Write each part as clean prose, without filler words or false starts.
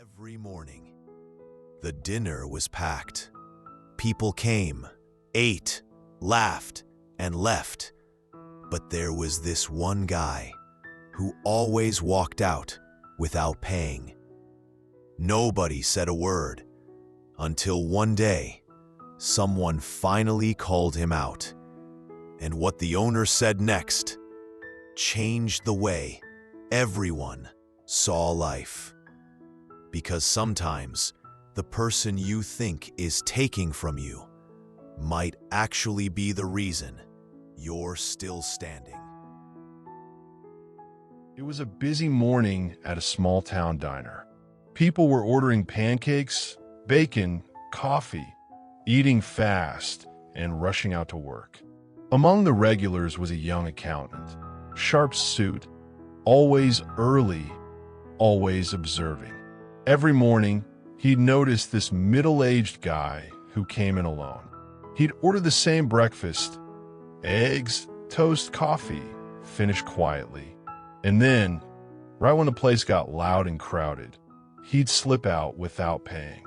Every morning, the dinner was packed. People came, ate, laughed, and left. But there was this one guy who always walked out without paying. Nobody said a word until one day, someone finally called him out. And what the owner said next changed the way everyone saw life. Because sometimes the person you think is taking from you might actually be the reason you're still standing. It was a busy morning at a small-town diner. People were ordering pancakes, bacon, coffee, eating fast, and rushing out to work. Among the regulars was a young accountant, sharp suit, always early, always observing. Every morning, he'd notice this middle-aged guy who came in alone. He'd order the same breakfast, eggs, toast, coffee, finish quietly. And then, right when the place got loud and crowded, he'd slip out without paying.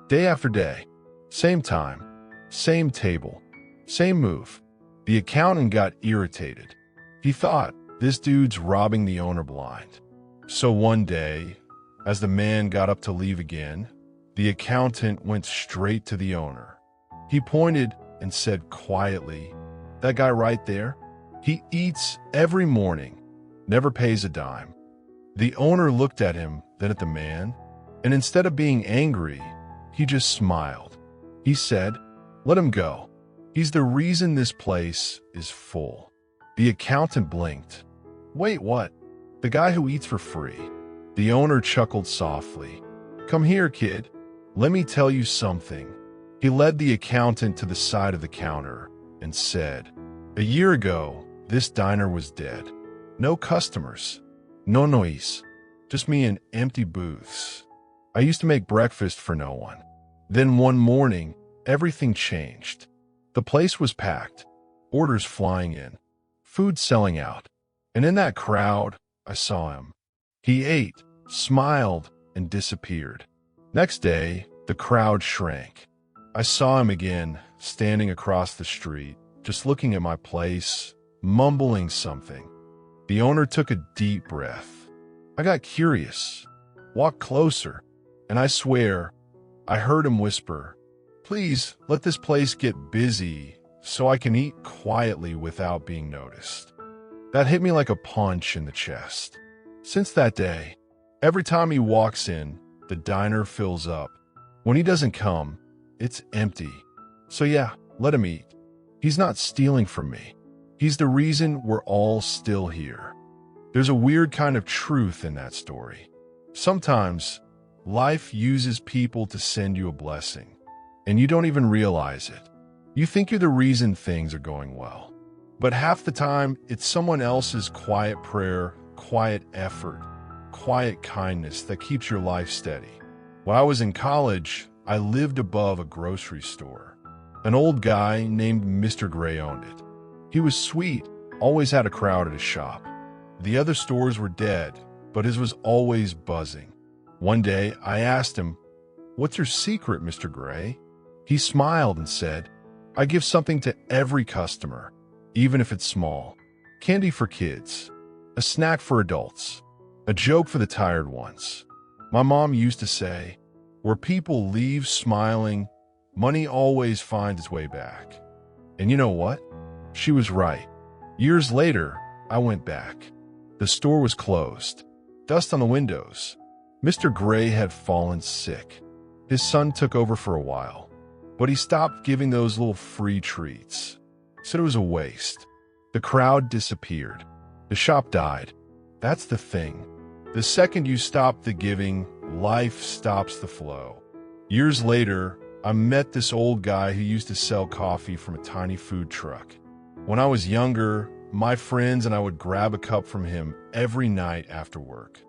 Day after day, same time, same table, same move. The accountant got irritated. He thought, this dude's robbing the owner blind. So one day, as the man got up to leave again, the accountant went straight to the owner. He pointed and said quietly, "That guy right there, he eats every morning, never pays a dime." The owner looked at him, then at the man, and instead of being angry, he just smiled. He said, "Let him go. He's the reason this place is full." The accountant blinked. "Wait, what? The guy who eats for free?" The owner chuckled softly. "Come here, kid. Let me tell you something." He led the accountant to the side of the counter and said, "A year ago, this diner was dead. No customers. No noise. Just me and empty booths. I used to make breakfast for no one. Then one morning, everything changed. The place was packed, orders flying in, food selling out. And in that crowd, I saw him. He ate, smiled, and disappeared. Next day, the crowd shrank. I saw him again, standing across the street, just looking at my place, mumbling something. The owner took a deep breath. I got curious, walked closer, and I swear, I heard him whisper, "Please let this place get busy so I can eat quietly without being noticed." That hit me like a punch in the chest. Since that day, every time he walks in, the diner fills up. When he doesn't come, it's empty. So yeah, let him eat. He's not stealing from me. He's the reason we're all still here. There's a weird kind of truth in that story. Sometimes, life uses people to send you a blessing, and you don't even realize it. You think you're the reason things are going well. But half the time, it's someone else's quiet prayer, quiet effort, quiet kindness that keeps your life steady. When I was in college, I lived above a grocery store. An old guy named Mr. Gray owned it. He was sweet, always had a crowd at his shop. The other stores were dead, but his was always buzzing. One day, I asked him, "What's your secret, Mr. Gray?" He smiled and said, "I give something to every customer, even if it's small. Candy for kids, a snack for adults, a joke for the tired ones." My mom used to say, "Where people leave smiling, money always finds its way back." And you know what? She was right. Years later, I went back. The store was closed, dust on the windows. Mr. Gray had fallen sick. His son took over for a while, but he stopped giving those little free treats. Said it was a waste. The crowd disappeared. The shop died. That's the thing. The second you stop the giving, life stops the flow. Years later, I met this old guy who used to sell coffee from a tiny food truck. When I was younger, my friends and I would grab a cup from him every night after work.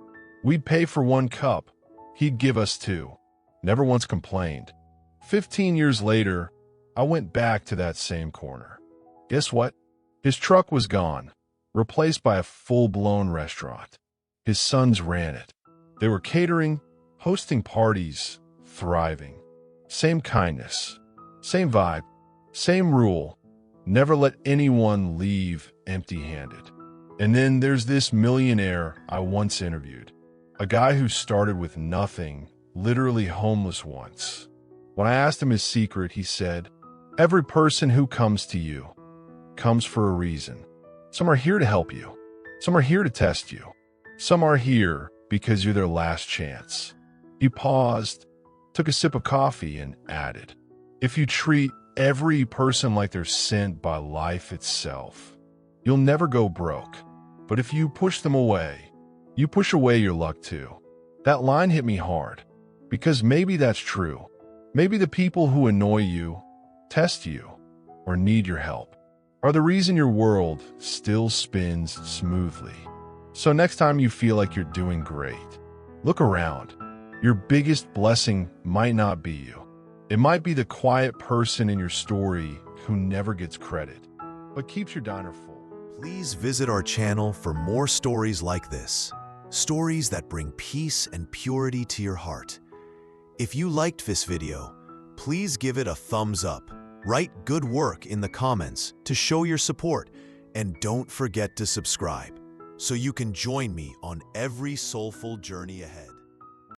We'd pay for one cup. He'd give us two. Never once complained. 15 years later, I went back to that same corner. Guess what? His truck was gone, replaced by a full-blown restaurant. His sons ran it. They were catering, hosting parties, thriving. Same kindness, same vibe, same rule. Never let anyone leave empty-handed. And then there's this millionaire I once interviewed, a guy who started with nothing, literally homeless once. When I asked him his secret, he said, "Every person who comes to you comes for a reason. Some are here to help you. Some are here to test you. Some are here because you're their last chance." He paused, took a sip of coffee, and added, "If you treat every person like they're sent by life itself, you'll never go broke. But if you push them away, you push away your luck too." That line hit me hard, because maybe that's true. Maybe the people who annoy you, test you, or need your help are the reason your world still spins smoothly. So next time you feel like you're doing great, look around. Your biggest blessing might not be you. It might be the quiet person in your story who never gets credit, but keeps your diner full. Please visit our channel for more stories like this. Stories that bring peace and purity to your heart. If you liked this video, please give it a thumbs up. Write "good work" in the comments to show your support, and don't forget to subscribe so you can join me on every soulful journey ahead.